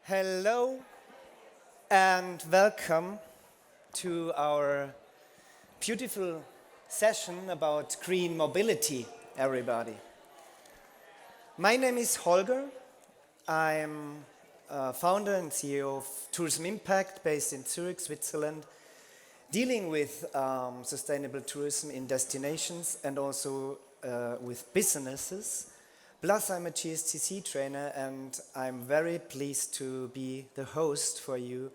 Hello and welcome to our beautiful session about green mobility, everybody. My name is Holger. I'm founder and CEO of Tourism Impact based in Zurich, Switzerland, dealing with sustainable tourism in destinations and also with businesses. Plus, I'm a GSTC trainer, and I'm very pleased to be the host for you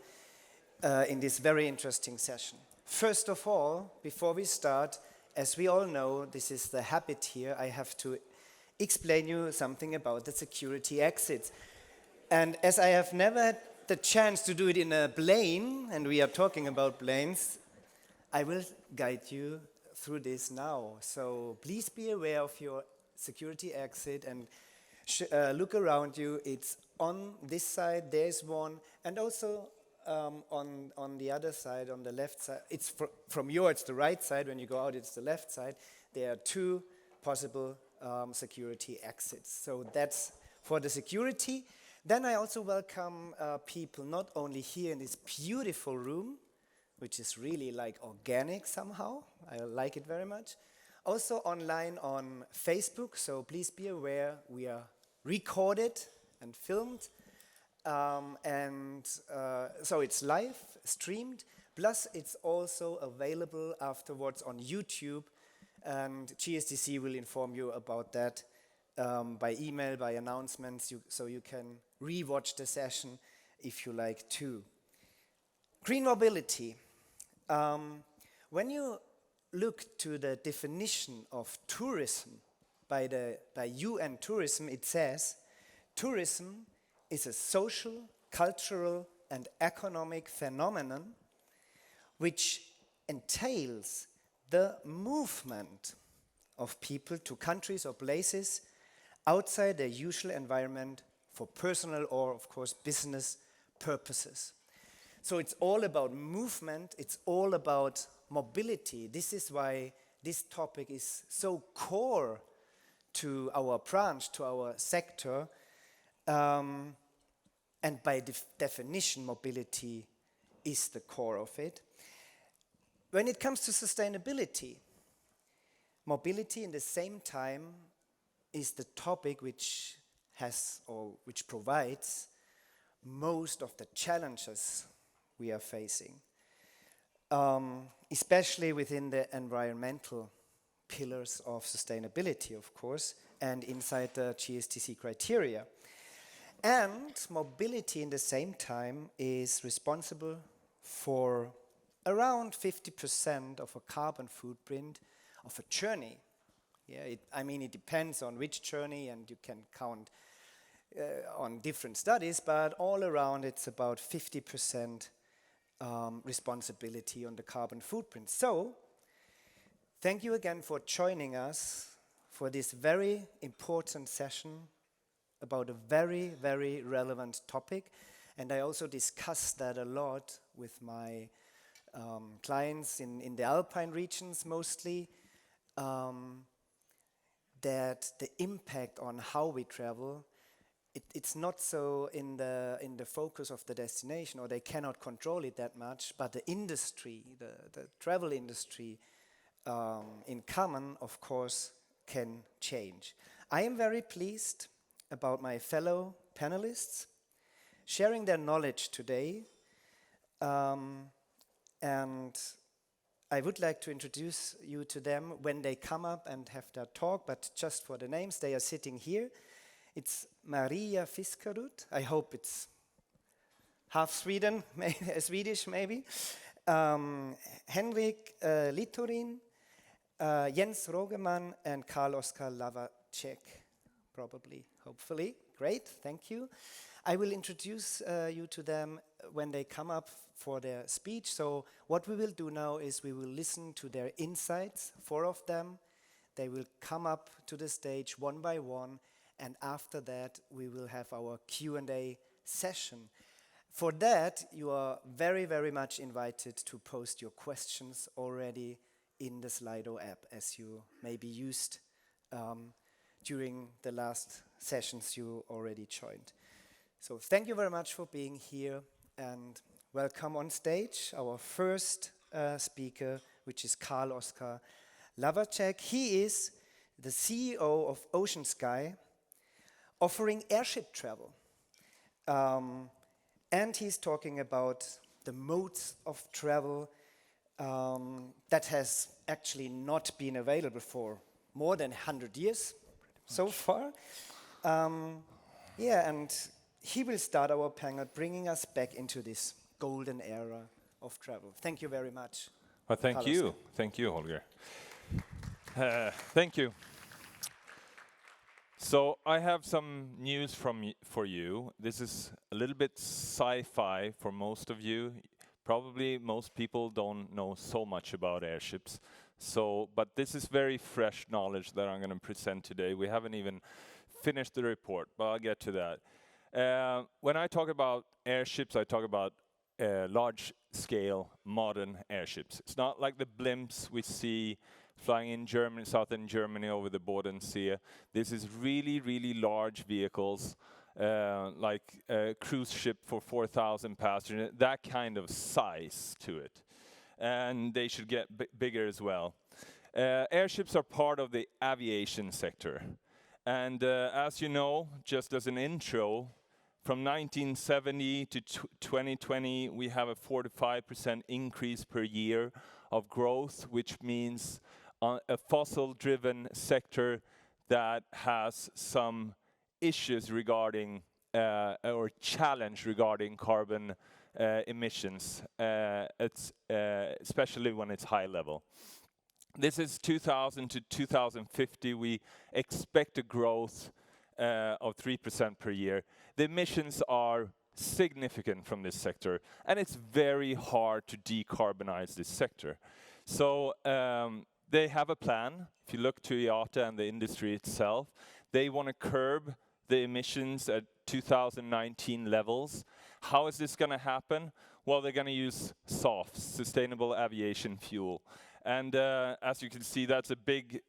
in this very interesting session. First of all, before we start, as we all know, this is the habit here, I have to explain you something about the security exits. And as I have never had the chance to do it in a plane, and we are talking about planes, I will guide you through this now. So please be aware of your security exit and look around you. It's on this side, there's one, and also on the other side, on the left side. It's from it's the right side. When you go out, it's the left side. There are two possible security exits. So that's for the security. Then I also welcome people not only here in this beautiful room, which is really like organic somehow. I like it very much. Also online on Facebook, so please be aware we are recorded and filmed. So it's live streamed, plus it's also available afterwards on YouTube, and GSTC will inform you about that by email, by announcements, so you can re-watch the session if you like to. Green mobility. When you look to the definition of tourism by UN Tourism, it says, tourism is a social, cultural, and economic phenomenon which entails the movement of people to countries or places outside their usual environment for personal or, of course, business purposes. So it's all about movement, it's all about mobility. This is why this topic is so core to our branch, to our sector, and by definition, mobility is the core of it. When it comes to sustainability, mobility in the same time is the topic which provides most of the challenges we are facing. Especially within the environmental pillars of sustainability, of course, and inside the GSTC criteria. And mobility in the same time is responsible for around 50% of a carbon footprint of a journey. Yeah, it depends on which journey, and you can count on different studies, but all around it's about 50% responsibility on the carbon footprint. So, thank you again for joining us for this very important session about a very, very relevant topic. And I also discussed that a lot with my clients in the Alpine regions mostly, that the impact on how we travel, it's not so in the focus of the destination, or they cannot control it that much, but the industry, the travel industry in common, of course, can change. I am very pleased about my fellow panelists sharing their knowledge today, and I would like to introduce you to them when they come up and have their talk, but just for the names, they are sitting here. It's Maria Fiskerud. I hope it's half Sweden, Swedish maybe. Henrik Littorin, Jens Rogeman, and Carl-Oskar Lawaczeck, probably, hopefully. Great, thank you. I will introduce you to them when they come up for their speech. So what we will do now is we will listen to their insights, 4 of them. They will come up to the stage one by one, and after that we will have our Q&A session. For that, you are very, very much invited to post your questions already in the Slido app, as you maybe used during the last sessions you already joined. So thank you very much for being here, and welcome on stage our first speaker, which is Carl Oskar Lawaczeck. He is the CEO of OceanSky, offering airship travel. And he's talking about the modes of travel that has actually not been available for more than 100 years so far. Yeah, and he will start our panel, bringing us back into this golden era of travel. Thank you very much. Well, thank you. Thank you, Holger. Thank you. So I have some news for you. This is a little bit sci-fi for most of you. Probably most people don't know so much about airships. But this is very fresh knowledge that I'm going to present today. We haven't even finished the report, but I'll get to that. When I talk about airships, I talk about large-scale modern airships. It's not like the blimps we see flying in Germany, southern Germany over the Bodensee. This is really, really large vehicles, like a cruise ship for 4,000 passengers, that kind of size to it. And they should get bigger as well. Airships are part of the aviation sector. And as you know, just as an intro, from 1970 to 2020, we have a 4% to 5% increase per year of growth, which means a fossil-driven sector that has some issues regarding or challenge regarding carbon emissions, especially when it's high level. This is 2000 to 2050. We expect a growth of 3% per year. The emissions are significant from this sector, and it's very hard to decarbonize this sector. So they have a plan. If you look to IATA and the industry itself, they want to curb the emissions at 2019 levels. How is this going to happen? Well, they're going to use SAF, Sustainable Aviation Fuel. And as you can see, that's a big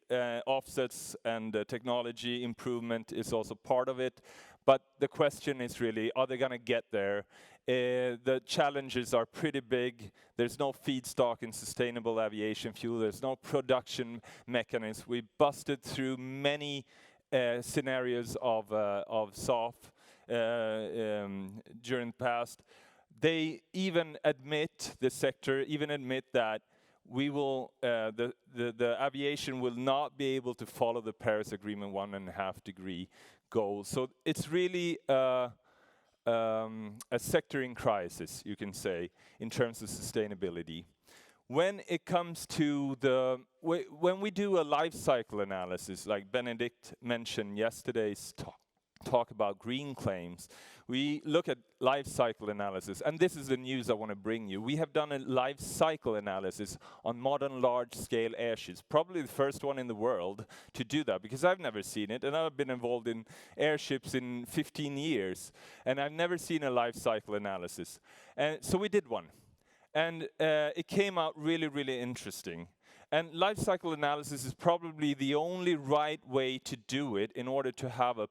offsets, and technology improvement is also part of it. But the question is really, are they going to get there? The challenges are pretty big. There's no feedstock in sustainable aviation fuel. There's no production mechanism. We busted through many scenarios of SAF during the past. They even admit, the sector even admit that we will, the aviation will not be able to follow the Paris Agreement 1.5 degree goal. So it's really a sector in crisis, you can say, in terms of sustainability. When it comes to when we do a life cycle analysis, like Benedict mentioned yesterday's talk about green claims, we look at life cycle analysis, and this is the news I want to bring you. We have done a life cycle analysis on modern large-scale airships, probably the first one in the world to do that, because I've never seen it, and I've been involved in airships in 15 years, and I've never seen a life cycle analysis. And so we did one, and it came out really, really interesting. And life cycle analysis is probably the only right way to do it in order to have a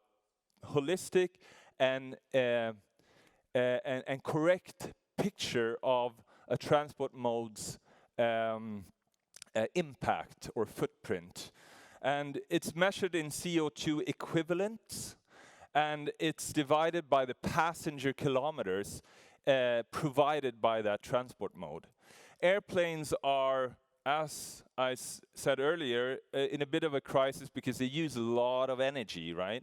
holistic and correct picture of a transport mode's impact or footprint. And it's measured in CO2 equivalents, and it's divided by the passenger kilometers provided by that transport mode. Airplanes are, as I said earlier, in a bit of a crisis because they use a lot of energy, right?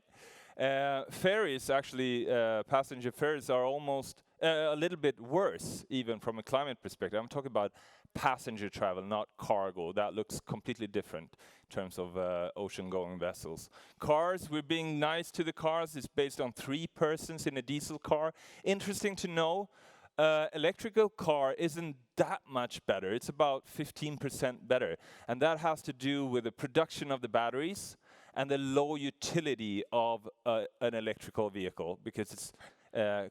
Ferries, actually, passenger ferries are almost a little bit worse, even from a climate perspective. I'm talking about passenger travel, not cargo. That looks completely different in terms of ocean-going vessels. Cars, we're being nice to the cars. It's based on 3 persons in a diesel car. Interesting to know, electrical car isn't that much better. It's about 15% better. And that has to do with the production of the batteries and the low utility of an electrical vehicle, because it's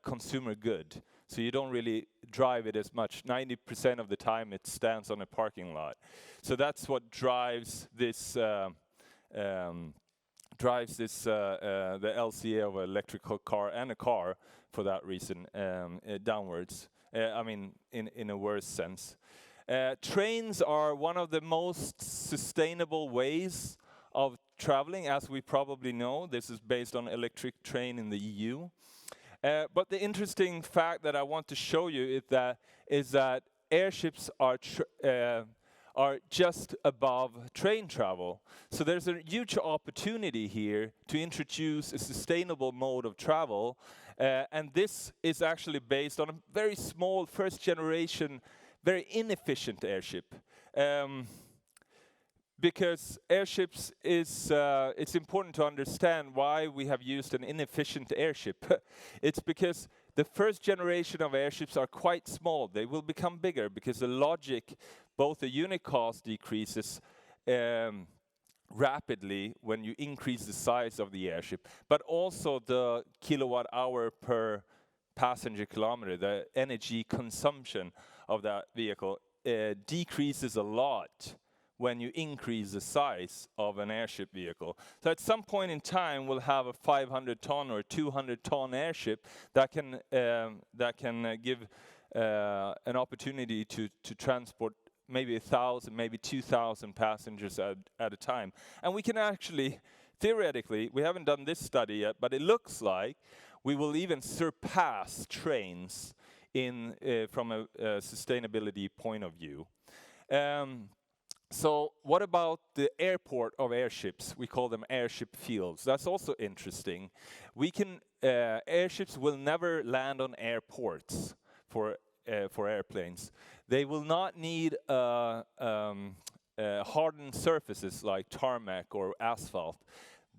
consumer good. So you don't really drive it as much. 90% of the time it stands on a parking lot. So that's what drives this drives this the LCA of an electrical car and a car for that reason downwards. I mean, in a worse sense. Trains are one of the most sustainable ways of traveling, as we probably know. This is based on electric train in the EU. But the interesting fact that I want to show you is that airships are just above train travel. So there's a huge opportunity here to introduce a sustainable mode of travel. And this is actually based on a very small first generation, very inefficient airship. Because airships it's important to understand why we have used an inefficient airship. It's because the first generation of airships are quite small. They will become bigger because the logic, both the unit cost decreases rapidly when you increase the size of the airship, but also the kilowatt hour per passenger kilometer, the energy consumption of that vehicle decreases a lot when you increase the size of an airship vehicle. So at some point in time, we'll have a 500-ton or 200-ton airship that can give an opportunity to transport maybe 1,000, maybe 2,000 passengers at a time. And we can actually, theoretically, we haven't done this study yet, but it looks like we will even surpass trains from a sustainability point of view. So what about the airport of airships? We call them airship fields. That's also interesting. Airships will never land on airports for airplanes. They will not need hardened surfaces like tarmac or asphalt.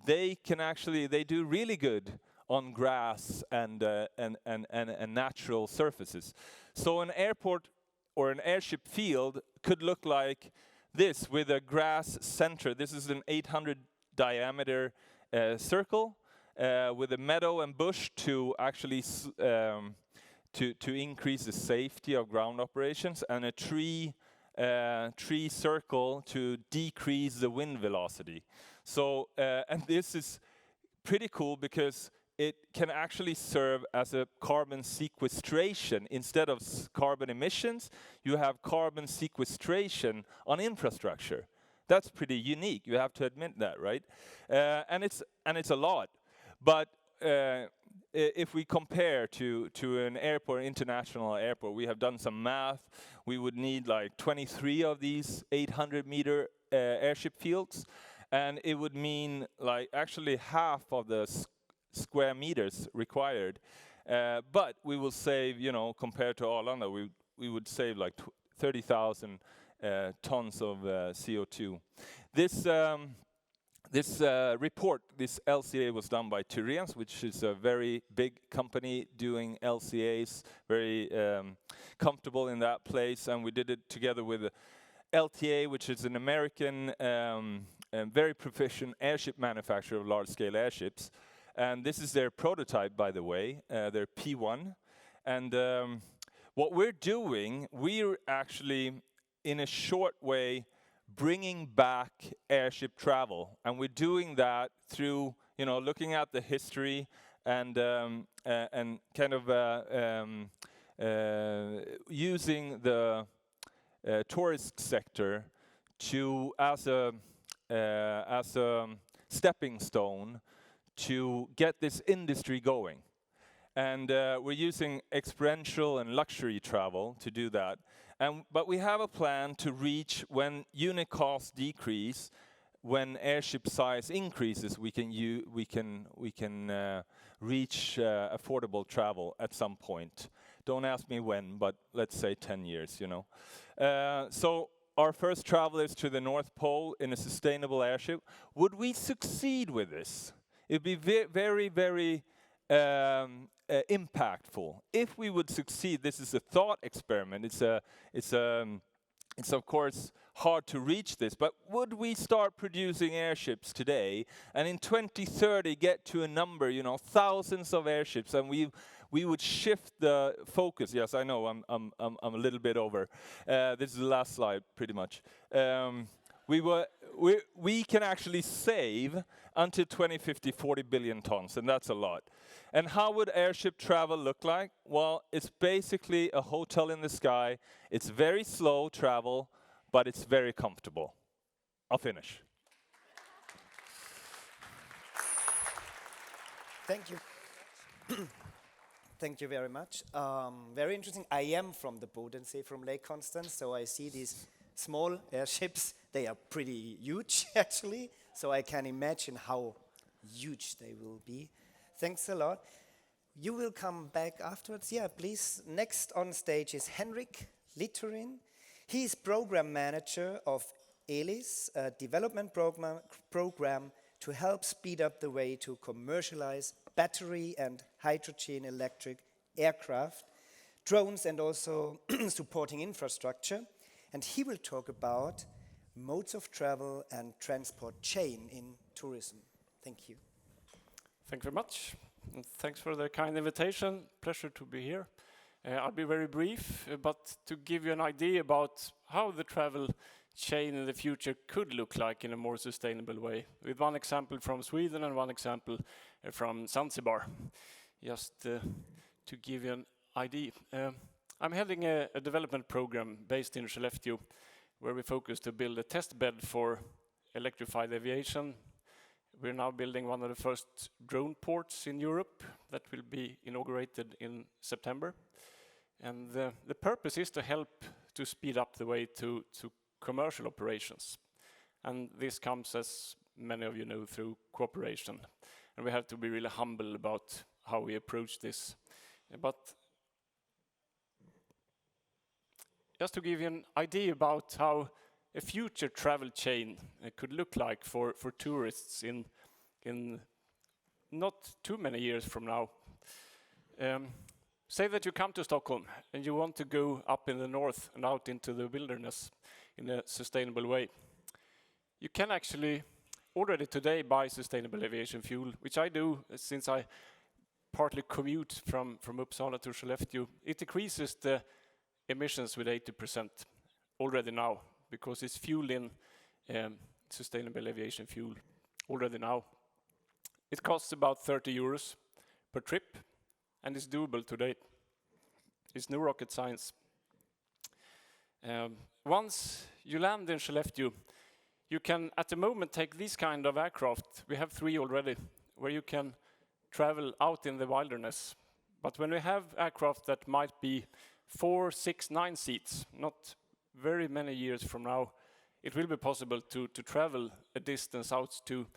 They do really good on grass and natural surfaces. So an airport or an airship field could look like this, with a grass center. This is an 800 diameter circle with a meadow and bush to actually to increase the safety of ground operations, and a tree circle to decrease the wind velocity. So and this is pretty cool because it can actually serve as a carbon sequestration. Instead of carbon emissions, you have carbon sequestration on infrastructure. That's pretty unique. You have to admit that, right? And it's a lot. But if we compare to an airport, international airport, we have done some math. We would need like 23 of these 800-meter airship fields, and it would mean like actually half of the square meters required, but we will save, compared to Arlanda, we would save like 30,000 tons of CO2. This report, this LCA, was done by Tyrians, which is a very big company doing LCAs, very comfortable in that place, and we did it together with LTA, which is an American very proficient airship manufacturer of large-scale airships. And this is their prototype, by the way, their P1. And what we're doing, we're actually, in a short way, bringing back airship travel. And we're doing that through, looking at the history and kind of using the tourist sector as a stepping stone to get this industry going. And we're using experiential and luxury travel to do that. But we have a plan to reach, when unit costs decrease, when airship size increases, we can reach affordable travel at some point. Don't ask me when, but let's say 10 years, So our first travel is to the North Pole in a sustainable airship. Would we succeed with this? It'd be very, very impactful. If we would succeed, this is a thought experiment. It's of course hard to reach this, but would we start producing airships today, and in 2030 get to a number, thousands of airships, and we would shift the focus. Yes, I know I'm a little bit over. This is the last slide, pretty much. we can actually save until 2050 40 billion tons, and that's a lot. And how would airship travel look like? Well, it's basically a hotel in the sky. It's very slow travel, but it's very comfortable. I'll finish. Thank you. Thank you very much. Very interesting. I am from the Bodensee, from Lake Constance, so I see these small airships. They are pretty huge, actually, so I can imagine how huge they will be. Thanks a lot. You will come back afterwards. Yeah, please. Next on stage is Henrik Littorin. He is program manager of ELIS, a development program to help speed up the way to commercialize battery and hydrogen electric aircraft, drones, and also supporting infrastructure. And he will talk about modes of travel and transport chain in tourism. Thank you. Thank you very much. And thanks for the kind invitation. Pleasure to be here. I'll be very brief, but to give you an idea about how the travel chain in the future could look like in a more sustainable way, with one example from Sweden and one example from Zanzibar, just to give you an idea. I'm heading a development program based in Skellefteå, where we focus to build a test bed for electrified aviation. We're now building one of the first drone ports in Europe that will be inaugurated in September. And the purpose is to help to speed up the way to commercial operations. And this comes, as many of you know, through cooperation. And we have to be really humble about how we approach this. But just to give you an idea about how a future travel chain could look like for tourists in not too many years from now. Say that you come to Stockholm and you want to go up in the north and out into the wilderness in a sustainable way. You can actually already today buy sustainable aviation fuel, which I do since I partly commute from Uppsala to Skellefteå. It decreases the emissions with 80% already now, because it's fueled in sustainable aviation fuel already now. It costs about 30 euros per trip, and it's doable today. It's no rocket science. Once you land in Skellefteå, you can at the moment take these kind of aircraft. We have 3 already, where you can travel out in the wilderness. But when we have aircraft that might be 4, 6, 9 seats, not very many years from now, it will be possible to travel a distance out to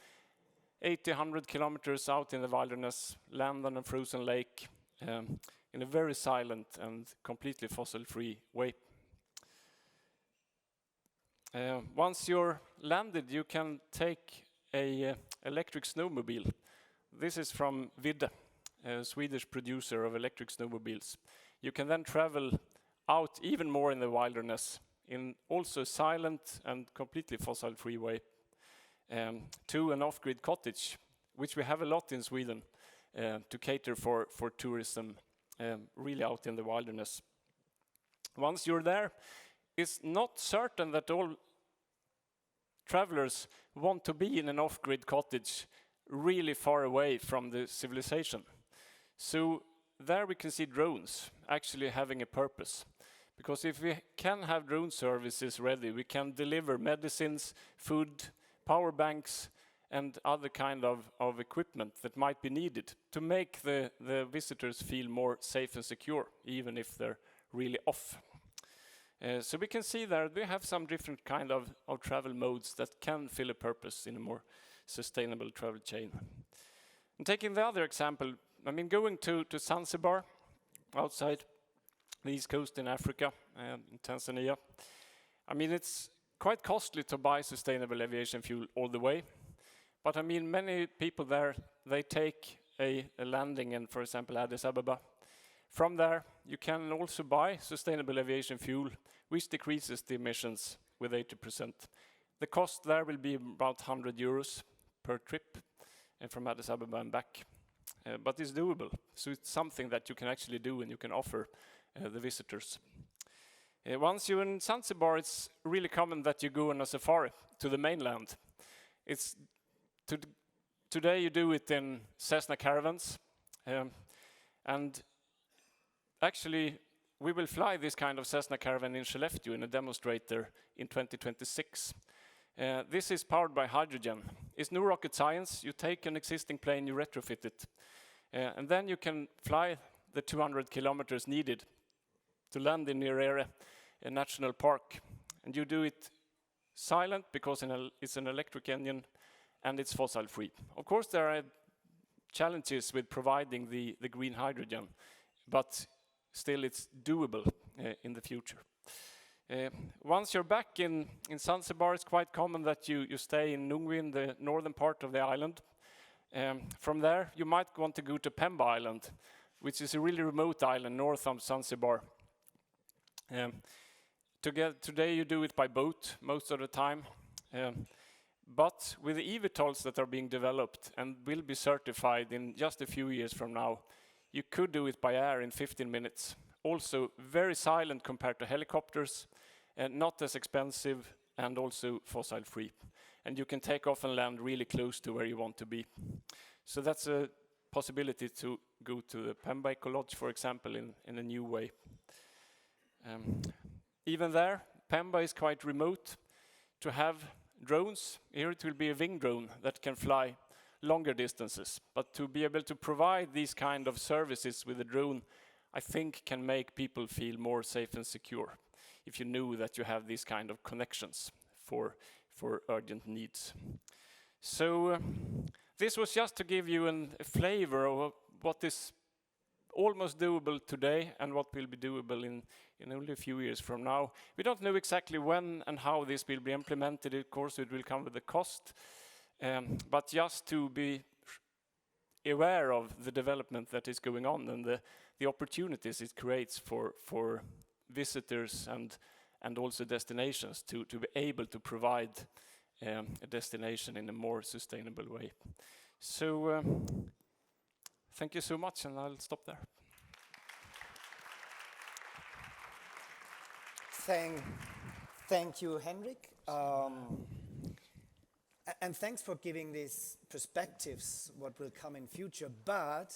80, 100 kilometers out in the wilderness, land on a frozen lake, in a very silent and completely fossil-free way. Once you're landed, you can take a electric snowmobile. This is from Vidde, a Swedish producer of electric snowmobiles. You can then travel out even more in the wilderness in also a silent and completely fossil-free way to an off-grid cottage, which we have a lot in Sweden to cater for tourism really out in the wilderness. Once you're there, it's not certain that all travelers want to be in an off-grid cottage really far away from the civilization. So there we can see drones actually having a purpose. Because if we can have drone services ready, we can deliver medicines, food, power banks, and other kind of equipment that might be needed to make the visitors feel more safe and secure, even if they're really off. So we can see there we have some different kind of travel modes that can fill a purpose in a more sustainable travel chain. And taking the other example, I mean, going to Zanzibar, outside the east coast in Africa, in Tanzania. I mean, it's quite costly to buy sustainable aviation fuel all the way. But I mean, many people there, they take a landing in, for example, Addis Ababa. From there, you can also buy sustainable aviation fuel, which decreases the emissions with 80%. The cost there will be about 100 euros per trip from Addis Ababa and back. But it's doable, so it's something that you can actually do and you can offer the visitors. Once you're in Zanzibar, it's really common that you go on a safari to the mainland. Today you do it in Cessna caravans, and actually we will fly this kind of Cessna caravan in Skellefteå in a demonstrator in 2026. This is powered by hydrogen. It's no rocket science. You take an existing plane, you retrofit it, and then you can fly the 200 kilometers needed to land in your area, a national park. And you do it silent because it's an electric engine and it's fossil free. Of course, there are challenges with providing the green hydrogen, but still it's doable in the future. Once you're back in Zanzibar, it's quite common that you stay in Nungwi, in the northern part of the island. From there, you might want to go to Pemba Island, which is a really remote island north of Zanzibar. Today you do it by boat most of the time, but with the eVTOLs that are being developed and will be certified in just a few years from now, you could do it by air in 15 minutes. Also very silent compared to helicopters, and not as expensive, and also fossil free. And you can take off and land really close to where you want to be. So that's a possibility to go to the Pemba Eco Lodge, for example, in a new way. Even there, Pemba is quite remote. To have drones, here it will be a wing drone that can fly longer distances. But to be able to provide these kind of services with a drone, I think can make people feel more safe and secure if you knew that you have these kind of connections for urgent needs. So this was just to give you a flavor of what is almost doable today and what will be doable in only a few years from now. We don't know exactly when and how this will be implemented. Of course, it will come with a cost, but just to be aware of the development that is going on and the opportunities it creates for visitors and also destinations to be able to provide a destination in a more sustainable way. So thank you so much, and I'll stop there. Thank you, Henrik. And thanks for giving these perspectives, what will come in future, but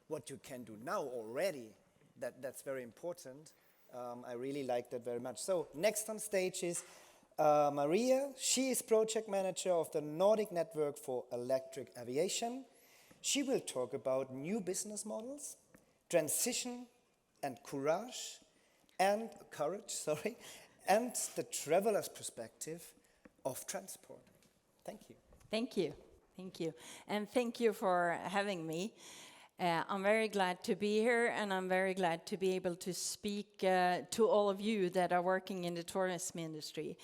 what you can do now already, that's very important. I really like that very much. So next on stage is Maria. She is project manager of the Nordic network for electric aviation. She will talk about new business models, transition and courage, and the traveler's perspective of transport. Thank you. Thank you. Thank you. And thank you for having me. I'm very glad to be here, and I'm very glad to be able to speak to all of you that are working in the tourism industry.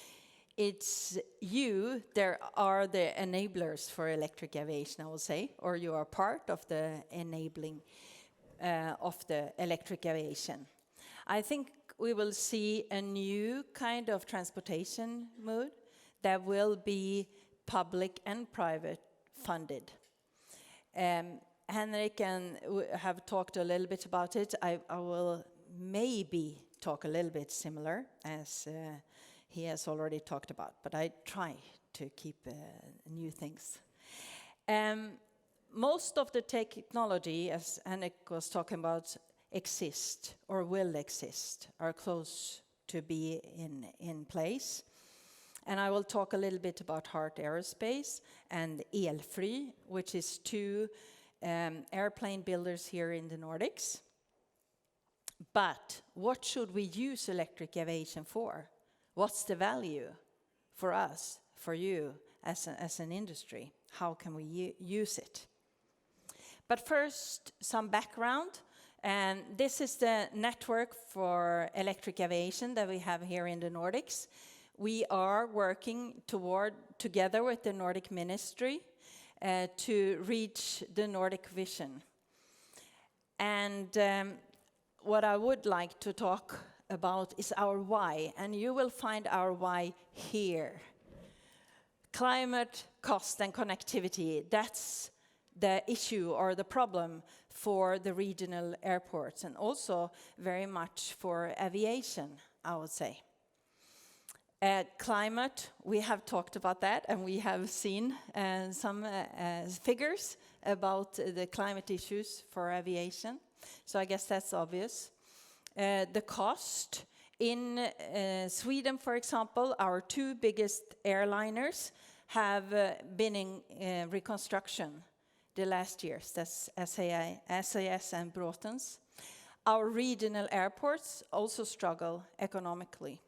It's you that are the enablers for electric aviation, I will say, or you are part of the enabling of the electric aviation. I think we will see a new kind of transportation mode that will be public and private funded. Henrik have talked a little bit about it. I will maybe talk a little bit similar as he has already talked about, but I try to keep new things. Most of the technology, as Henrik was talking about, exist or will exist, are close to be in place. And I will talk a little bit about Heart Aerospace and Elfly, which is two airplane builders here in the Nordics. But what should we use electric aviation for? What's the value for us, for you, as an industry? How can we use it? But first, some background. And this is the network for electric aviation that we have here in the Nordics. We are working together with the Nordic Ministry to reach the Nordic vision. And what I would like to talk about is our why, and you will find our why here. Climate, cost, and connectivity, that's the issue or the problem for the regional airports, and also very much for aviation, I would say. Climate, we have talked about that, and we have seen some figures about the climate issues for aviation. So I guess that's obvious. The cost. In Sweden, for example, our two biggest airliners have been in reconstruction the last years. That's SAS and Brotens. Our regional airports also struggle economically.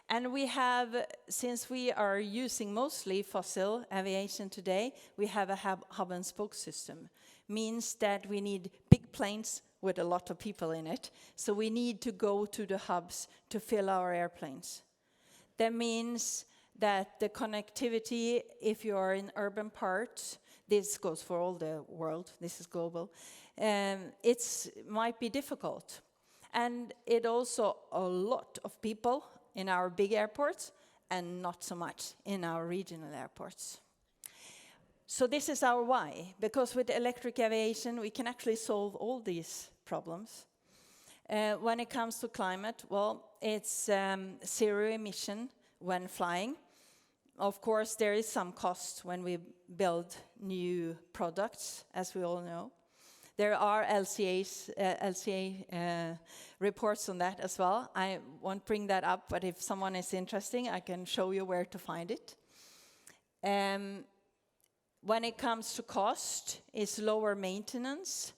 And we have, since we are using mostly fossil aviation today, we have a hub and spoke system. Means that we need big planes with a lot of people in it. So we need to go to the hubs to fill our airplanes. That means that the connectivity, if you are in urban parts, this goes for all the world, this is global, it might be difficult. And it also a lot of people in our big airports and not so much in our regional airports. So this is our why, because with electric aviation we can actually solve all these problems. When it comes to climate, well, it's zero emission when flying. Of course, there is some cost when we build new products, as we all know. There are LCA reports on that as well. I won't bring that up, but if someone is interested, I can show you where to find it. When it comes to cost, it's lower maintenance.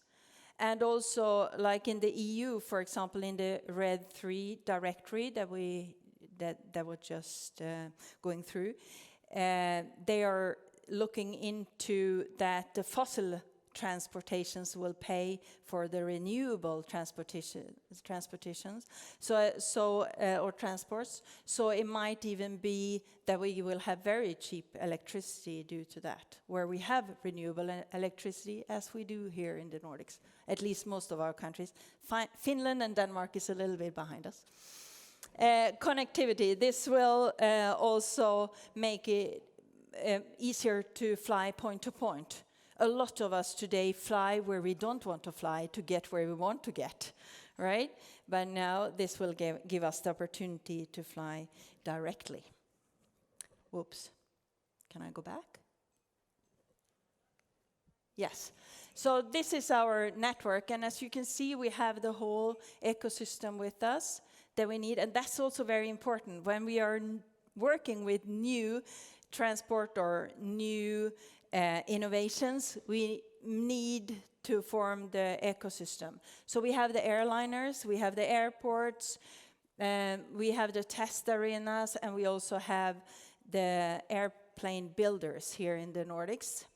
And also, like in the EU, for example, in the RED III directory that was just going through, they are looking into that the fossil transportations will pay for the renewable transportations, or transports. So it might even be that we will have very cheap electricity due to that, where we have renewable electricity, as we do here in the Nordics, at least most of our countries. Finland and Denmark is a little bit behind us. Connectivity, this will also make it easier to fly point to point. A lot of us today fly where we don't want to fly to get where we want to get, right? But now this will give us the opportunity to fly directly. Whoops. Can I go back? Yes. So this is our network, and as you can see, we have the whole ecosystem with us that we need, and that's also very important. When we are working with new transport or new innovations, we need to form the ecosystem. So we have the airliners, we have the airports, we have the test arenas, and we also have the airplane builders here in the Nordics.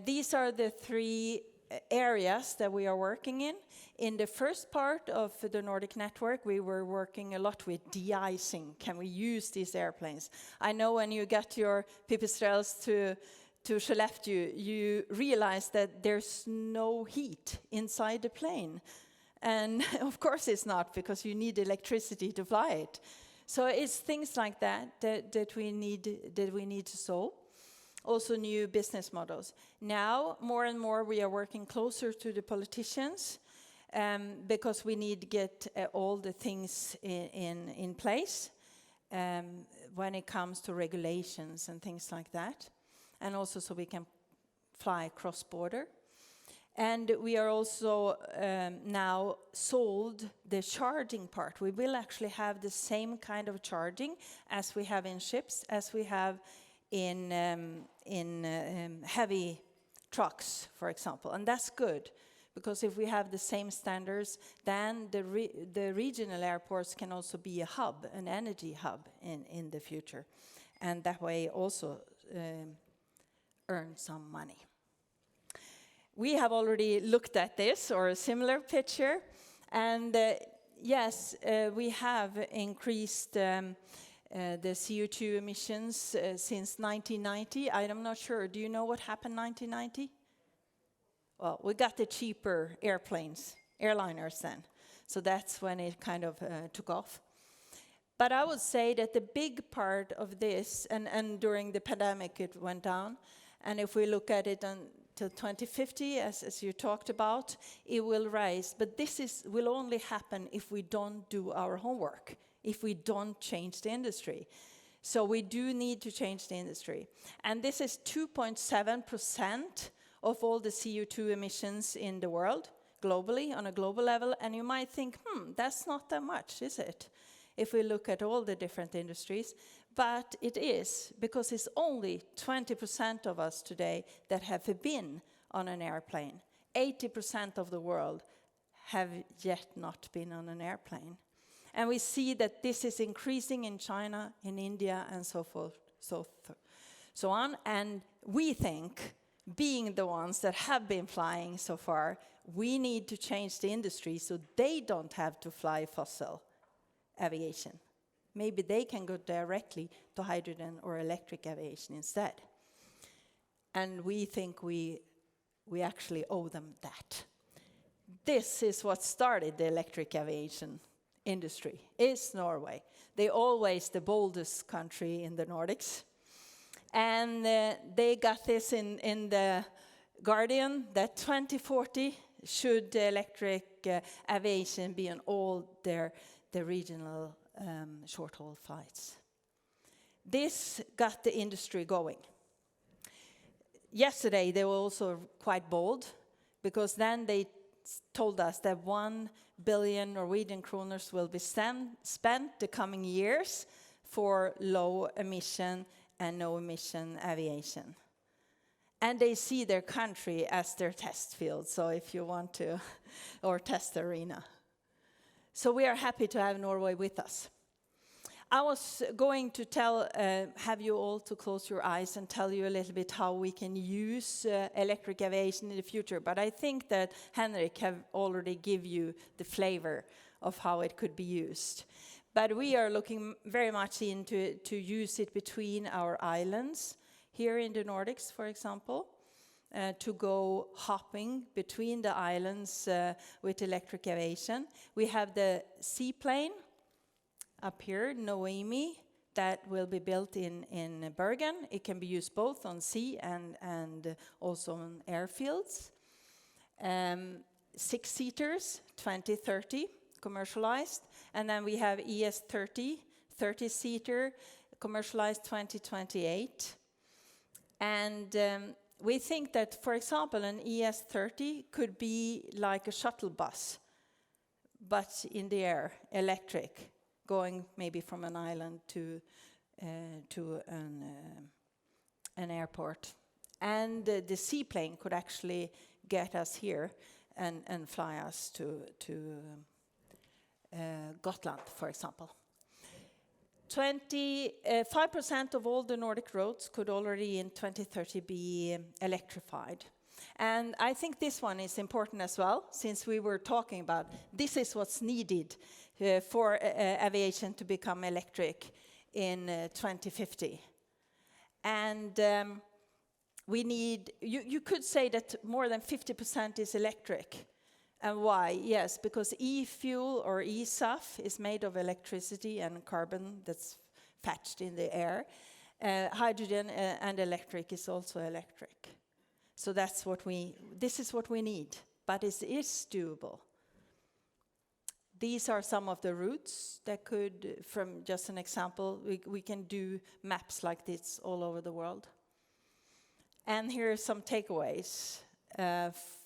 These are the three areas that we are working in. In the first part of the Nordic network, we were working a lot with de-icing. Can we use these airplanes? I know when you get your pipistrelles to Skellefteå, you realize that there's no heat inside the plane. And of course it's not, because you need electricity to fly it. So it's things like that we need to solve. Also new business models. Now, more and more we are working closer to the politicians because we need to get all the things in place when it comes to regulations and things like that. And also so we can fly cross-border. And we are also now sold the charging part. We will actually have the same kind of charging as we have in ships, as we have in heavy trucks, for example. And that's good, because if we have the same standards, then the regional airports can also be a hub, an energy hub in the future. And that way also earn some money. We have already looked at this, or a similar picture, and yes, we have increased the CO2 emissions since 1990. I'm not sure. Do you know what happened in 1990? Well, we got the cheaper airliners then. So that's when it kind of took off. But I would say that the big part of this, and during the pandemic it went down, and if we look at it on till 2050, as you talked about, it will rise. But this will only happen if we don't do our homework, if we don't change the industry. So we do need to change the industry. And this is 2.7% of all the CO2 emissions in the world, globally, on a global level. And you might think, that's not that much, is it? If we look at all the different industries. But it is, because it's only 20% of us today that have been on an airplane. 80% of the world have yet not been on an airplane. And we see that this is increasing in China, in India, and so forth, so on. And we think, being the ones that have been flying so far, we need to change the industry so they don't have to fly fossil aviation. Maybe they can go directly to hydrogen or electric aviation instead. And we think we actually owe them that. This is what started the electric aviation industry, is Norway. They're always the boldest country in the Nordics. And they got this in the Guardian that 2040 should electric aviation be on all the regional short-haul flights. This got the industry going. Yesterday they were also quite bold, because then they told us that 1 billion Norwegian kroners will be spent the coming years for low emission and no emission aviation. And they see their country as their test field, so if you want to, or test arena. So we are happy to have Norway with us. I was going to have you all to close your eyes and tell you a little bit how we can use electric aviation in the future, but I think that Henrik have already give you the flavor of how it could be used. But we are looking very much into to use it between our islands, here in the Nordics, for example, to go hopping between the islands with electric aviation. We have the seaplane up here, Noemi, that will be built in Bergen. It can be used both on sea and also on airfields. 6-seaters, 2030, commercialized. And then we have ES30, 30-seater, commercialized 2028. And we think that, for example, an ES30 could be like a shuttle bus, but in the air, electric, going maybe from an island to an airport. And the seaplane could actually get us here and fly us to Gotland, for example. 25% of all the Nordic roads could already in 2030 be electrified. And I think this one is important as well, since we were talking about this is what's needed for aviation to become electric in 2050. And we need, you could say that more than 50% is electric. And why? Yes, because e-fuel or e-SAF is made of electricity and carbon that's fetched in the air. Hydrogen and electric is also electric. So this is what we need, but it is doable. These are some of the routes that could, from just an example, we can do maps like this all over the world. And here are some takeaways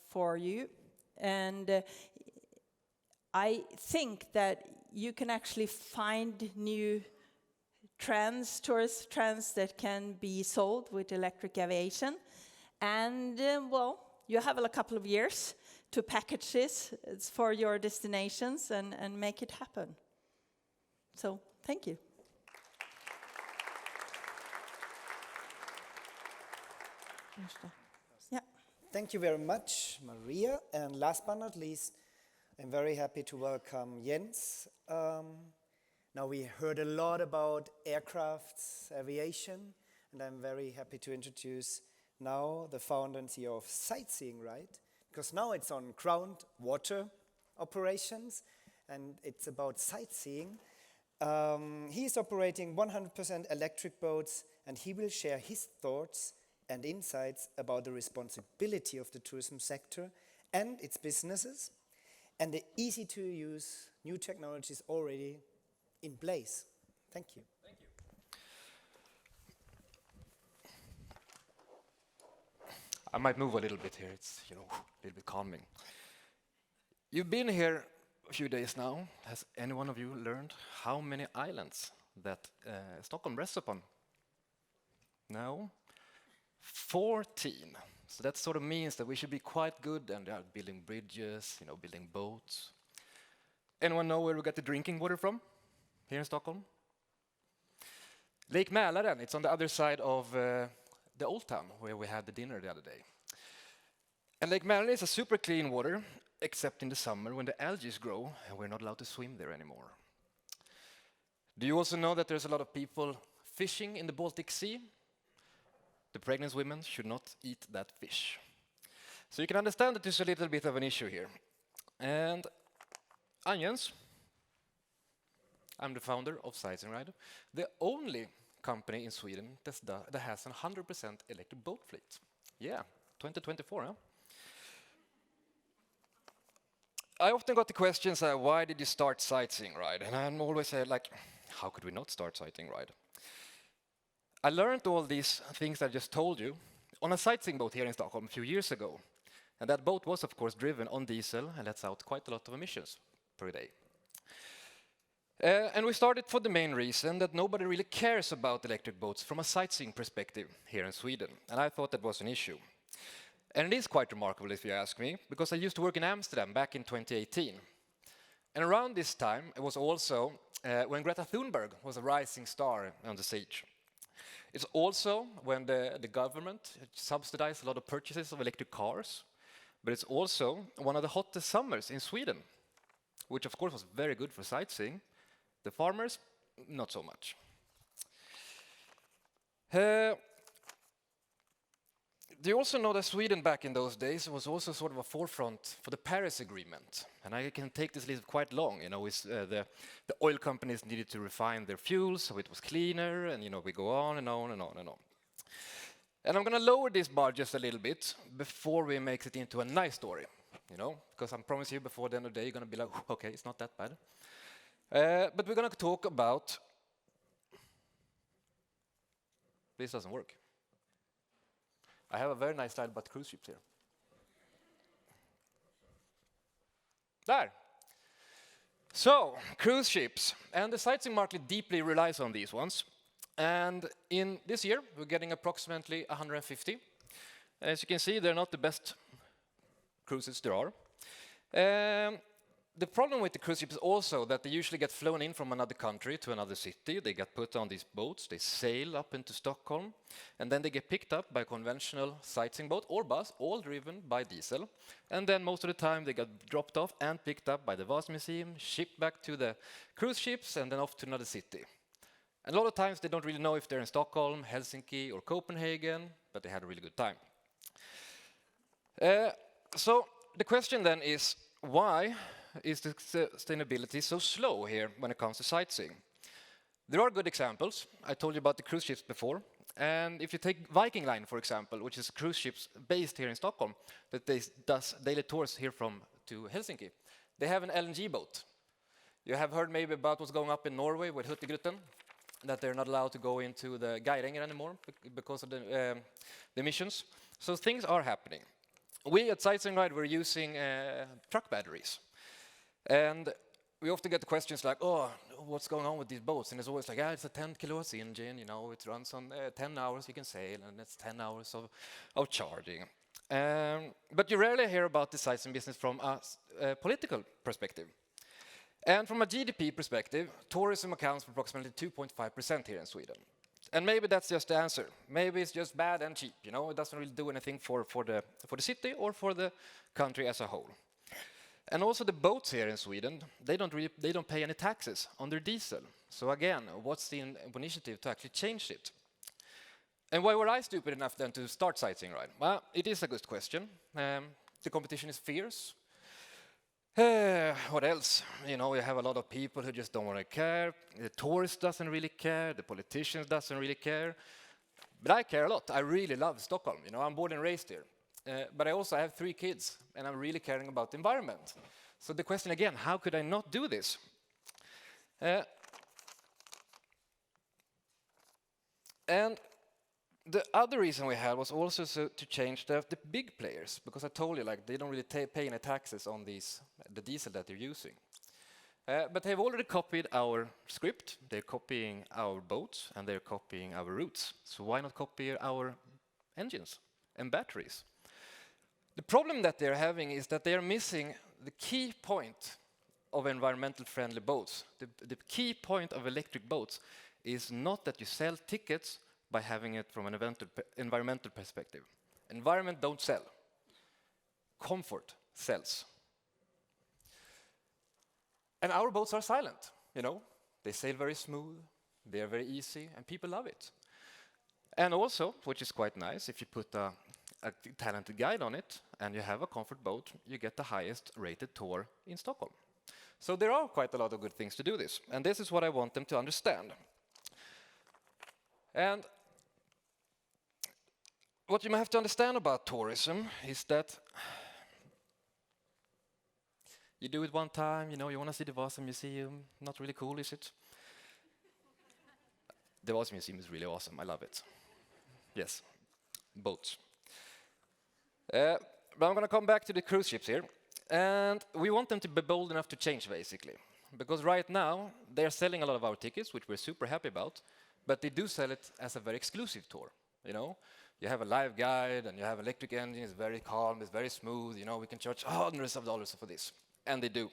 for you. And I think that you can actually find new trends, tourist trends that can be sold with electric aviation. And well, you have a couple of years to package this for your destinations and make it happen. So, thank you. Yeah. Thank you very much, Maria. And last but not least, I'm very happy to welcome Jens. Now we heard a lot about aircrafts, aviation, and I'm very happy to introduce now the founder and CEO of Sightseeing, right? Because now it's on ground water operations, and it's about sightseeing. He is operating 100% electric boats, and he will share his thoughts and insights about the responsibility of the tourism sector and its businesses, and the easy-to-use new technologies already in place. Thank you. Thank you. I might move a little bit here. It's, a little bit calming. You've been here a few days now. Has any one of you learned how many islands that Stockholm rests upon? No? 14. So that sort of means that we should be quite good and building bridges, building boats. Anyone know where we get the drinking water from here in Stockholm? Lake Mälaren. It's on the other side of the Old Town where we had the dinner the other day. And Lake Mälaren is a super clean water, except in the summer when the algae grow and we're not allowed to swim there anymore. Do you also know that there's a lot of people fishing in the Baltic Sea? The pregnant women should not eat that fish. So you can understand that there's a little bit of an issue here. And onions, I'm the founder of Sightseeing, the only company in Sweden that has a 100% electric boat fleet. Yeah, 2024, huh? I often got the questions, why did you start Sightseeing, And I'm always like, how could we not start Sightseeing, I learned all these things I just told you on a sightseeing boat here in Stockholm a few years ago. And that boat was, of course, driven on diesel and lets out quite a lot of emissions per day. And we started for the main reason that nobody really cares about electric boats from a sightseeing perspective here in Sweden. And I thought that was an issue. And it is quite remarkable, if you ask me, because I used to work in Amsterdam back in 2018. And around this time, it was also when Greta Thunberg was a rising star on the stage. It's also when the government subsidized a lot of purchases of electric cars, but it's also one of the hottest summers in Sweden, which of course was very good for sightseeing. The farmers, not so much. Do you also know that Sweden back in those days was also sort of a forefront for the Paris Agreement? And I can take this list quite long. The oil companies needed to refine their fuels so it was cleaner, and we go on and on and on and on. And I'm going to lower this bar just a little bit before we make it into a nice story, because I promise you before the end of the day you're going to be like, okay, it's not that bad. But we're going to talk about... This doesn't work. I have a very nice slide about cruise ships here. There. So, cruise ships. And the sightseeing market deeply relies on these ones. And in this year, we're getting approximately 150. As you can see, they're not the best cruises there are. The problem with the cruise ships is also that they usually get flown in from another country to another city. They get put on these boats, they sail up into Stockholm, and then they get picked up by a conventional sightseeing boat or bus, all driven by diesel. And then most of the time they get dropped off and picked up by the Vasa Museum, shipped back to the cruise ships, and then off to another city. And a lot of times they don't really know if they're in Stockholm, Helsinki, or Copenhagen, but they had a really good time. So the question then is, why is the sustainability so slow here when it comes to sightseeing? There are good examples. I told you about the cruise ships before. And if you take Viking Line, for example, which is cruise ships based here in Stockholm, that does daily tours here to Helsinki, they have an LNG boat. You have heard maybe about what's going up in Norway with Hurtigruten, that they're not allowed to go into the Geiranger anymore because of the emissions. So things are happening. We at Sightseeing we're using truck batteries. And we often get questions like, oh, what's going on with these boats? And it's always like, it's a 10 kilowatts engine, it runs on 10 hours you can sail, and it's 10 hours of charging. But you rarely hear about the sightseeing business from a political perspective. And from a GDP perspective, tourism accounts for approximately 2.5% here in Sweden. And maybe that's just the answer. Maybe it's just bad and cheap, it doesn't really do anything for the city or for the country as a whole. And also the boats here in Sweden, they don't pay any taxes on their diesel. So again, what's the initiative to actually change it? And why were I stupid enough then to start Sightseeing? Well, it is a good question. The competition is fierce. What else? You have a lot of people who just don't want to care. The tourist doesn't really care. The politicians doesn't really care. But I care a lot. I really love Stockholm. You know, I'm born and raised here. But I also have 3 kids, and I'm really caring about the environment. So the question again, how could I not do this? And the other reason we had was also to change the big players, because I told you, like, they don't really pay any taxes on the diesel that they're using. But they've already copied our script, they're copying our boats, and they're copying our routes. So why not copy our engines and batteries? The problem that they're having is that they are missing the key point of environmental friendly boats. The key point of electric boats is not that you sell tickets by having it from an environmental perspective. Environment don't sell. Comfort sells. And our boats are silent, you know. They sail very smooth, they are very easy, and people love it. And also, which is quite nice, if you put a talented guide on it and you have a comfort boat, you get the highest rated tour in Stockholm. So there are quite a lot of good things to do this, and this is what I want them to understand. And what you have to understand about tourism is that you do it one time, you know, you want to see the Vasa Museum, not really cool, is it? The Vasa Museum is really awesome, I love it. Yes, boats. But I'm going to come back to the cruise ships here. And we want them to be bold enough to change, basically. Because right now, they're selling a lot of our tickets, which we're super happy about, but they do sell it as a very exclusive tour, you know? You have a live guide, and you have electric engine, it's very calm, it's very smooth, you know, we can charge hundreds of dollars for this. And they do.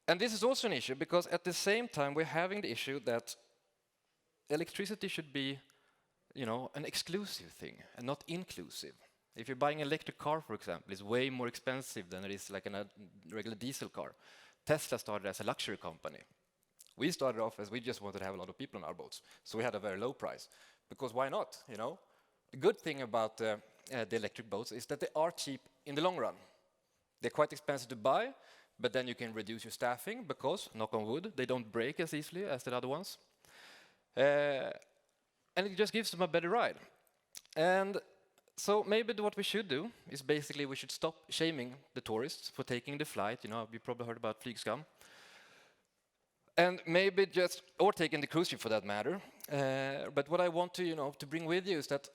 And this is also an issue, because at the same time, we're having the issue that electricity should be, you know, an exclusive thing, and not inclusive. If you're buying an electric car, for example, it's way more expensive than it is like a regular diesel car. Tesla started as a luxury company. We started off as we just wanted to have a lot of people on our boats, so we had a very low price. Because why not, you know? The good thing about the electric boats is that they are cheap in the long run. They're quite expensive to buy, but then you can reduce your staffing because, knock on wood, they don't break as easily as the other ones. And it just gives them a better ride. And so maybe what we should do is basically we should stop shaming the tourists for taking the flight. You know, you probably heard about flygskam. And maybe just, or taking the cruise ship for that matter. But what I want to, you know, to bring with you is that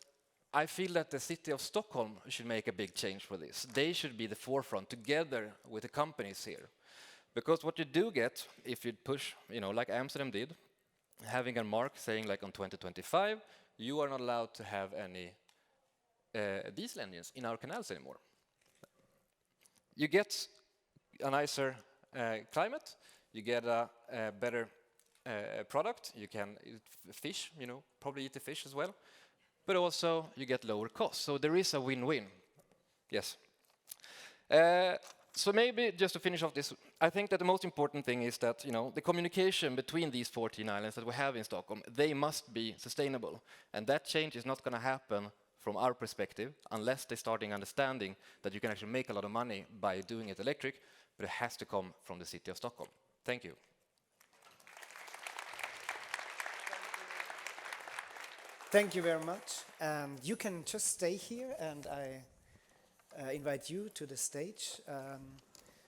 I feel that the city of Stockholm should make a big change for this. They should be the forefront together with the companies here. Because what you do get, if you push, you know, like Amsterdam did, having a mark saying like on 2025, you are not allowed to have any diesel engines in our canals anymore. You get a nicer climate, you get a better product, you can fish, you know, probably eat the fish as well, but also you get lower costs. So there is a win-win. Yes. So maybe just to finish off this, I think that the most important thing is that, you know, the communication between these 14 islands that we have in Stockholm, they must be sustainable. And that change is not going to happen from our perspective unless they start understanding that you can actually make a lot of money by doing it electric, but it has to come from the city of Stockholm. Thank you. Thank you very much. You can just stay here, and I invite you to the stage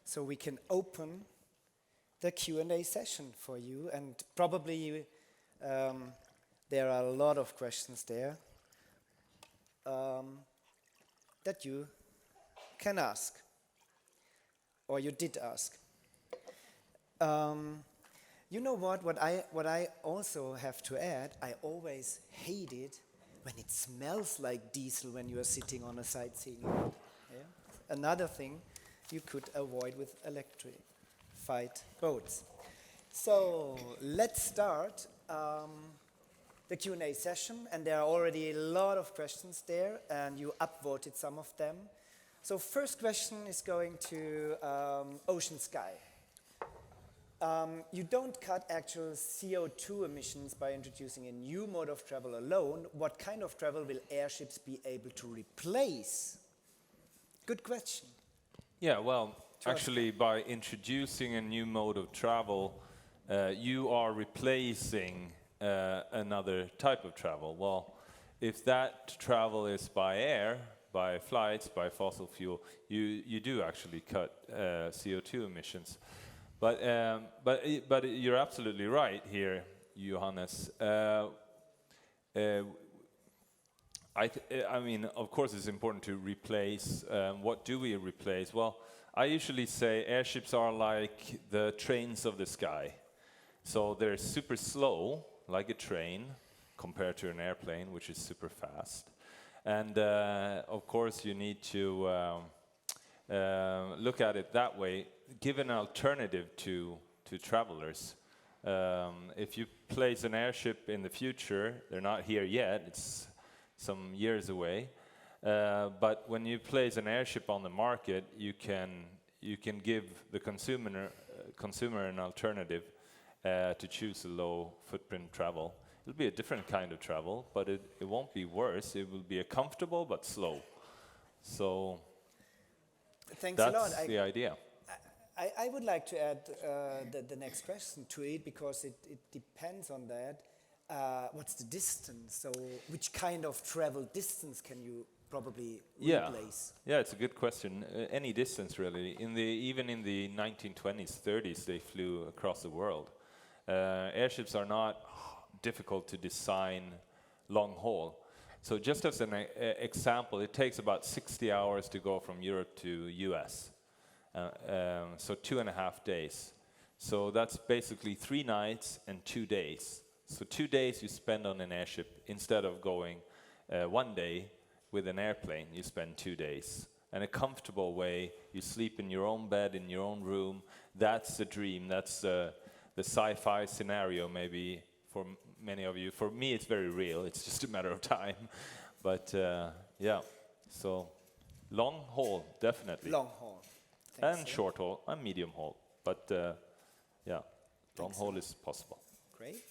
so we can open the Q&A session for you. And probably there are a lot of questions there that you can ask, or you did ask. You know what I also have to add, I always hate it when it smells like diesel when you are sitting on a sightseeing boat. Yeah? Another thing you could avoid with electrified boats. So let's start the Q&A session, and there are already a lot of questions there, and you upvoted some of them. So first question is going to OceanSky. You don't cut actual CO2 emissions by introducing a new mode of travel alone. What kind of travel will airships be able to replace? Good question. Yeah, well, actually, by introducing a new mode of travel, you are replacing another type of travel. Well, if that travel is by air, by flights, by fossil fuel, you do actually cut CO2 emissions. But you're absolutely right here, Johannes. I mean, of course, it's important to replace. What do we replace? Well, I usually say airships are like the trains of the sky. So they're super slow, like a train, compared to an airplane, which is super fast. And of course, you need to look at it that way, give an alternative to travelers. If you place an airship in the future, they're not here yet, it's some years away. But when you place an airship on the market, you can give the consumer an alternative to choose a low footprint travel. It'll be a different kind of travel, but it won't be worse. It will be a comfortable but slow. So Thanks a lot. that's the idea. I would like to add the next question to it, because it depends on that. What's the distance? So which kind of travel distance can you probably replace? Yeah, it's a good question. Any distance, really. Even in the 1920s, 30s, they flew across the world. Airships are not difficult to design long haul. So just as an example, it takes about 60 hours to go from Europe to US. So 2.5 days. So that's basically 3 nights and 2 days. So 2 days you spend on an airship instead of going 1 day with an airplane. You spend 2 days. And a comfortable way, you sleep in your own bed, in your own room. That's the dream. That's the sci-fi scenario maybe for many of you. For me, it's very real. It's just a matter of time. But yeah, so long haul, definitely. Long haul. Thanks, And short haul and medium haul. But yeah, long haul is possible. Great.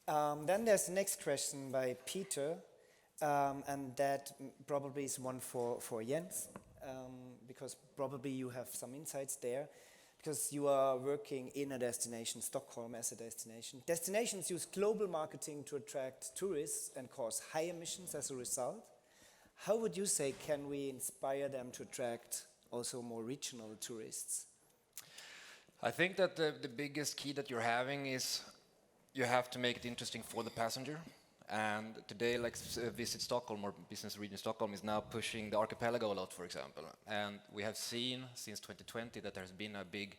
Then there's the next question by Peter, and that probably is one for Jens, because probably you have some insights there, because you are working in a destination, Stockholm as a destination. Destinations use global marketing to attract tourists and cause high emissions as a result. How would you say can we inspire them to attract also more regional tourists? I think that the biggest key that you're having is you have to make it interesting for the passenger. And today, like Visit Stockholm or Business Region Stockholm is now pushing the archipelago a lot, for example. And we have seen since 2020 that there's been a big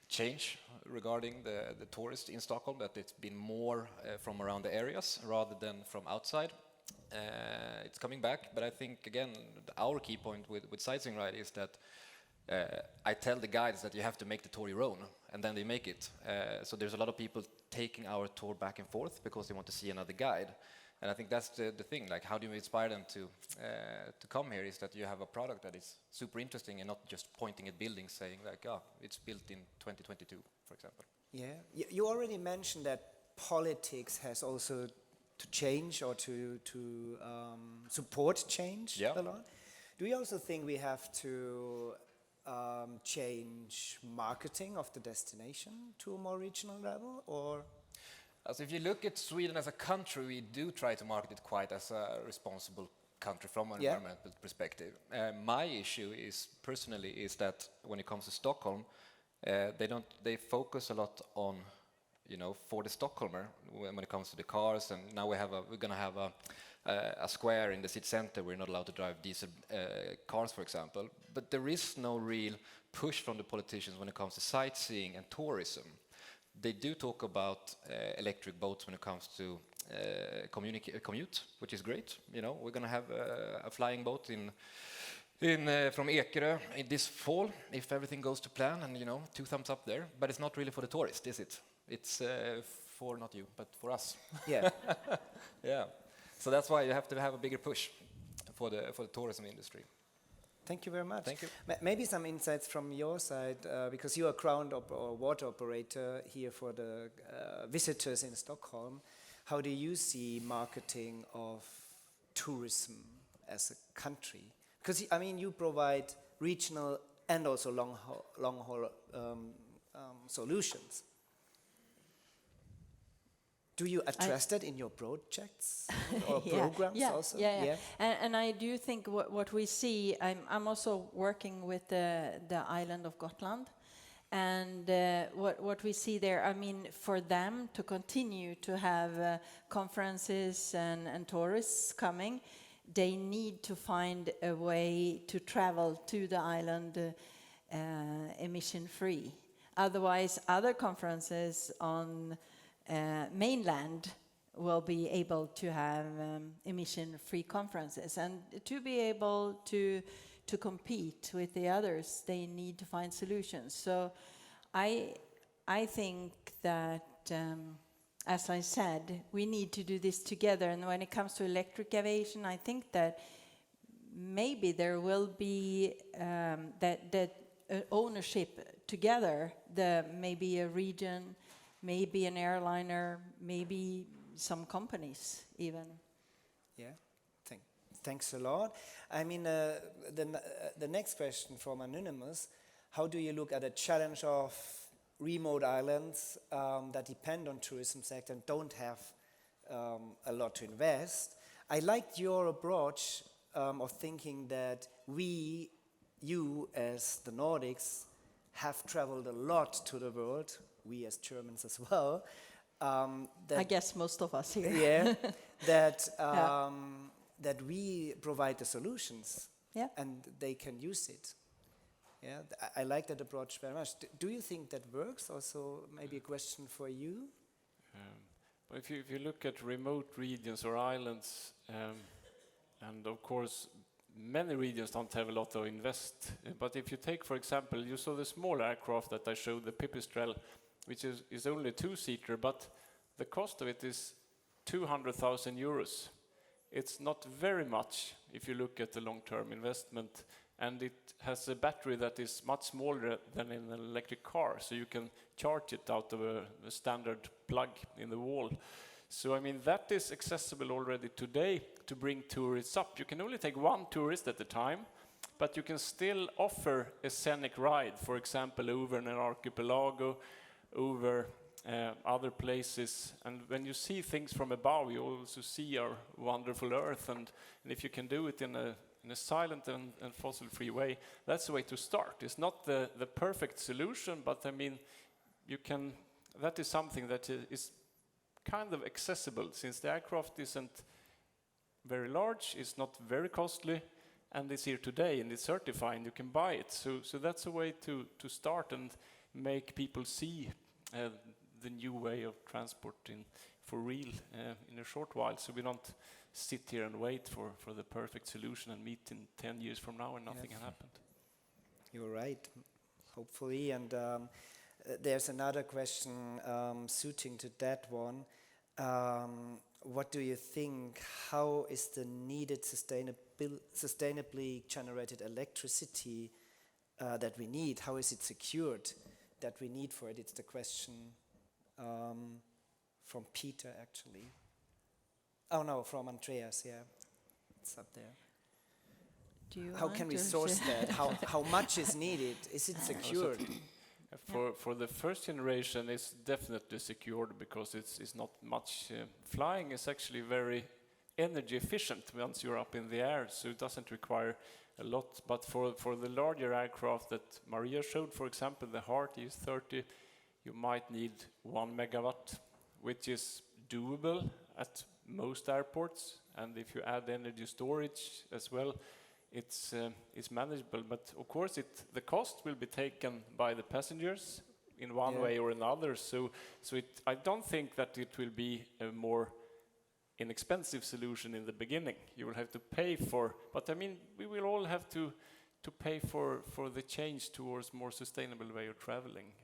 change regarding the tourists in Stockholm, that it's been more from around the areas rather than from outside. It's coming back, but I think, again, our key point with Sightseeing Ride is that I tell the guides that you have to make the tour your own, and then they make it. So there's a lot of people taking our tour back and forth because they want to see another guide. And I think that's the thing, like how do you inspire them to come here, is that you have a product that is super interesting and not just pointing at buildings saying like, oh, it's built in 2022, for example. Yeah, you already mentioned that politics has also to change or to support change a lot. Do you also think we have to change marketing of the destination to a more regional level, or? So if you look at Sweden as a country, we do try to market it quite as a responsible country from an environmental perspective. My issue is personally is that when it comes to Stockholm, they focus a lot on, you know, for the Stockholmer when it comes to the cars. And now we're going to have a square in the city center. We're not allowed to drive diesel cars, for example. But there is no real push from the politicians when it comes to sightseeing and tourism. They do talk about electric boats when it comes to commute, which is great. You know, we're going to have a flying boat from Ekerö in this fall, if everything goes to plan, and 2 thumbs up there. But it's not really for the tourist, is it? It's for not you, but for us. Yeah. Yeah. So that's why you have to have a bigger push for the tourism industry. Thank you very much. Thank you. Maybe some insights from your side, because you're a ground or water operator here for the visitors in Stockholm. How do you see marketing of tourism as a country? Because I mean, you provide regional and also long haul solutions. Do you address that in your projects or programs also? Yeah. And I do think what we see, I'm also working with the island of Gotland, and what we see there, I mean, for them to continue to have conferences and tourists coming, they need to find a way to travel to the island emission-free. Otherwise, other conferences on mainland will be able to have emission-free conferences, and to be able to compete with the others, they need to find solutions. So I think that, as I said, we need to do this together. And when it comes to electric aviation, I think that maybe there will be that ownership together, maybe a region, maybe an airliner, maybe some companies even. Yeah, thanks a lot. I mean, the next question from Anonymous, how do you look at the challenge of remote islands that depend on tourism sector and don't have a lot to invest? I liked your approach of thinking that you as the Nordics have traveled a lot to the world, we as Germans as well. I guess most of us here. Yeah, that we provide the solutions, and they can use it. Yeah, I like that approach very much. Do you think that works? Also, maybe a question for you. But if you look at remote regions or islands, and of course, many regions don't have a lot to invest. But if you take, for example, you saw the small aircraft that I showed, the Pipistrel, which is only a two-seater, but the cost of it is 200,000 euros. It's not very much if you look at the long-term investment, and it has a battery that is much smaller than in an electric car, so you can charge it out of a standard plug in the wall. So I mean, that is accessible already today to bring tourists up. You can only take one tourist at a time, but you can still offer a scenic ride, for example, over an archipelago, over other places. And when you see things from above, you also see our wonderful Earth. And if you can do it in a silent and fossil-free way, that's the way to start. It's not the perfect solution, but I mean, that is something that is kind of accessible, since the aircraft isn't very large, it's not very costly, and it's here today, and it's certified, you can buy it. So that's a way to start and make people see the new way of transporting for real in a short while, so we don't sit here and wait for the perfect solution and meet in 10 years from now and nothing has happened. You're right, hopefully. And there's another question suiting to that one. What do you think? How is the needed sustainably generated electricity that we need? How is it secured that we need for it? It's the question from Peter, actually. Oh no, from Andreas. Yeah, it's up there. How can we source that? How much is needed? Is it secured? For the first generation, it's definitely secured because it's not much. Flying is actually very energy efficient once you're up in the air, so it doesn't require a lot. But for the larger aircraft that Maria showed, for example, the Heart ES30, you might need 1 megawatt, which is doable at most airports. And if you add energy storage as well, it's manageable. But of course, the cost will be taken by the passengers in one way or another. So I don't think that it will be a more inexpensive solution in the beginning. You will have to pay for, but I mean, we will all have to pay for the change towards more sustainable way of traveling.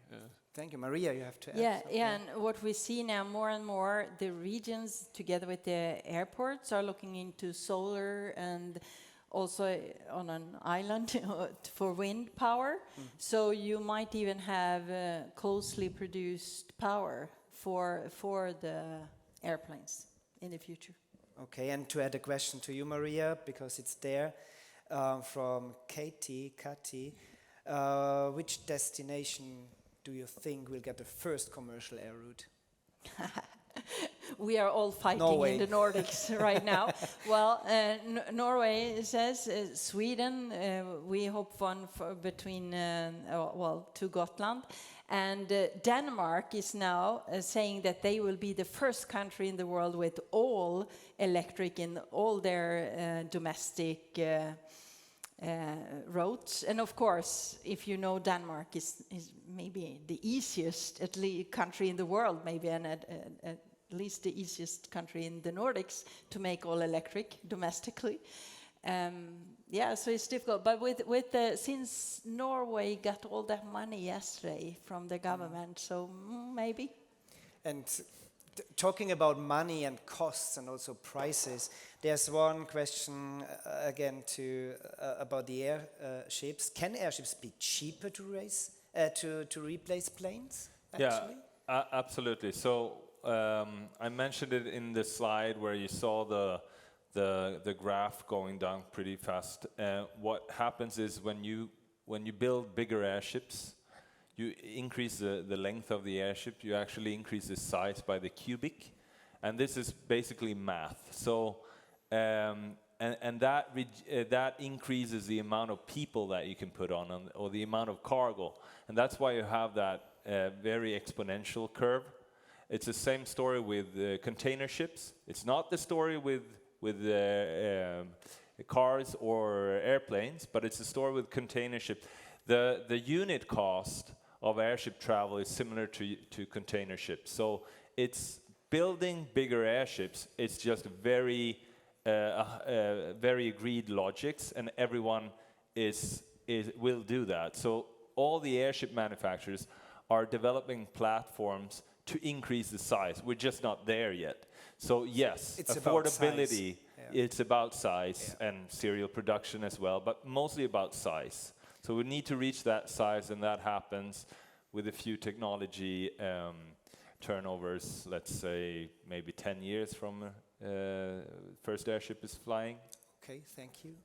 Thank you, Maria. You have to add something. And what we see now more and more, the regions together with the airports are looking into solar and also on an island for wind power. So you might even have closely produced power for the airplanes in the future. Okay, and to add a question to you, Maria, because it's there, from Katie, which destination do you think will get the first commercial air route? We are all fighting Norway. in the Nordics right now. Well, Norway says, Sweden, we hope one for between, to Gotland. And Denmark is now saying that they will be the first country in the world with all electric in all their domestic roads. And of course, if you know, Denmark is maybe the easiest country in the world, maybe at least the easiest country in the Nordics to make all electric domestically. So it's difficult. But since Norway got all that money yesterday from the government, so maybe. And talking about money and costs and also prices, there's one question again about the airships. Can airships be cheaper to replace planes? Actually? Yeah, absolutely. So I mentioned it in the slide where you saw the graph going down pretty fast. What happens is when you build bigger airships, you increase the length of the airship, you actually increase the size by the cubic, and this is basically math. So that increases the amount of people that you can put on, or the amount of cargo, and that's why you have that very exponential curve. It's the same story with container ships. It's not the story with cars or airplanes, but it's a story with container ships. The unit cost of airship travel is similar to container ships. So it's building bigger airships. It's just very agreed logics, and everyone will do that. So all the airship manufacturers are developing platforms to increase the size. We're just not there yet. So yes, it's affordability, it's about size and serial production as well, but mostly about size. So we need to reach that size, and that happens with a few technology turnovers, let's say maybe 10 years from first airship is flying. Okay, thank you.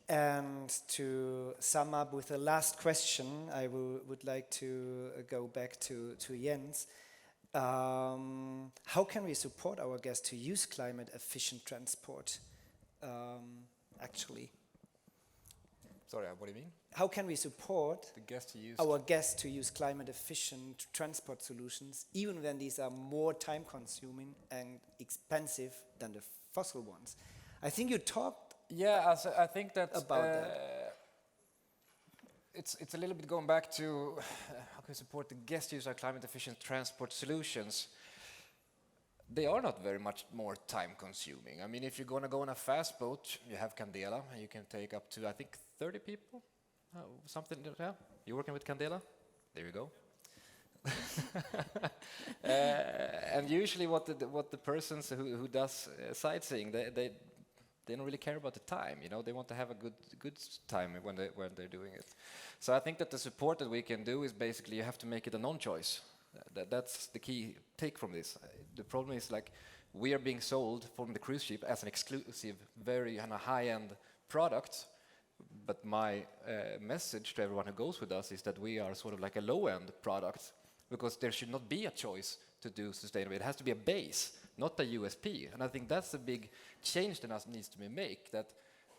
And to sum up with the last question, I would like to go back to Jens. How can we support our guests to use climate-efficient transport, actually? Sorry, what do you mean? How can we support The guests to use our guests to use climate-efficient transport solutions, even when these are more time-consuming and expensive than the fossil ones? I think you talked I think that about that. It's a little bit going back to how can we support the guest use of climate-efficient transport solutions. They are not very much more time-consuming. I mean, if you're going to go on a fast boat, you have Candela, and you can take up to, I think, 30 people, something. Yeah, you're working with Candela. There you go. And usually, what the persons who does sightseeing, they don't really care about the time. You know, they want to have a good time when they're doing it. So I think that the support that we can do is basically you have to make it a non-choice. That's the key take from this. The problem is, like, we are being sold from the cruise ship as an exclusive, very high-end product. But my message to everyone who goes with us is that we are sort of like a low-end product, because there should not be a choice to do sustainability. It has to be a base, not a USP. And I think that's a big change that needs to be made. That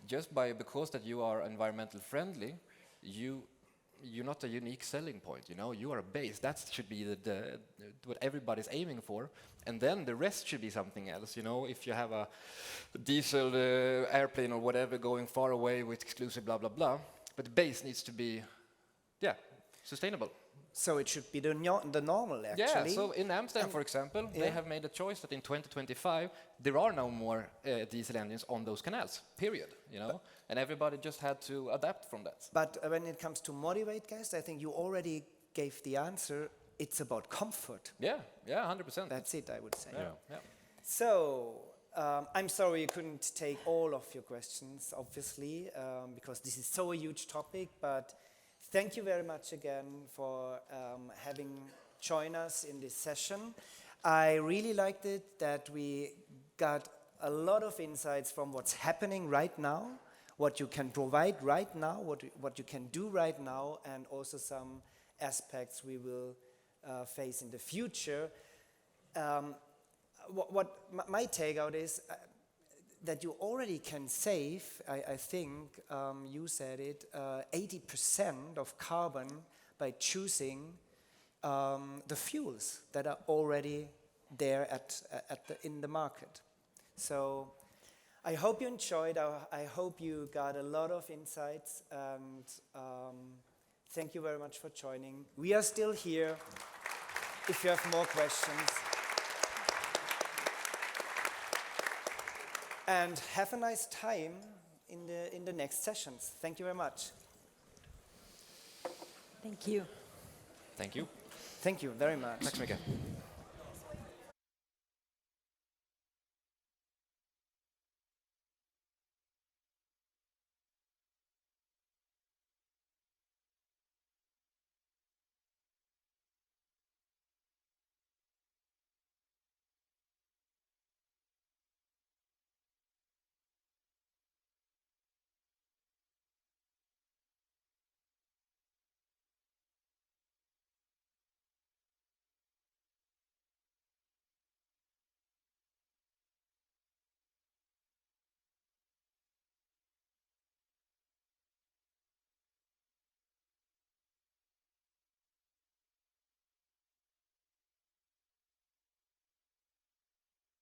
just because that you are environmental friendly, you're not a unique selling point. You know, you are a base. That should be the what everybody's aiming for, and then the rest should be something else. You know, if you have a diesel airplane or whatever going far away with exclusive blah blah blah, but the base needs to be, sustainable. So it should be the normal, actually. Yeah, so in Amsterdam, for example, they have made a choice that in 2025, there are no more diesel engines on those canals, period, you know? And everybody just had to adapt from that. But when it comes to Motivate, guys, I think you already gave the answer. It's about comfort. Yeah, 100%. That's it, I would say. Yeah. So, I'm sorry you couldn't take all of your questions, obviously, because this is so a huge topic, but thank you very much again for having joined us in this session. I really liked it that we got a lot of insights from what's happening right now, what you can provide right now, what you can do right now, and also some aspects we will face in the future. my takeout is that you already can save, I think you said it, 80% of carbon by choosing the fuels that are already there in the market. So I hope you enjoyed. I hope you got a lot of insights, and thank you very much for joining. We are still here if you have more questions. And have a nice time in the next sessions. Thank you very much. Thank you. Thank you. Thank you very much. Tack så mycket.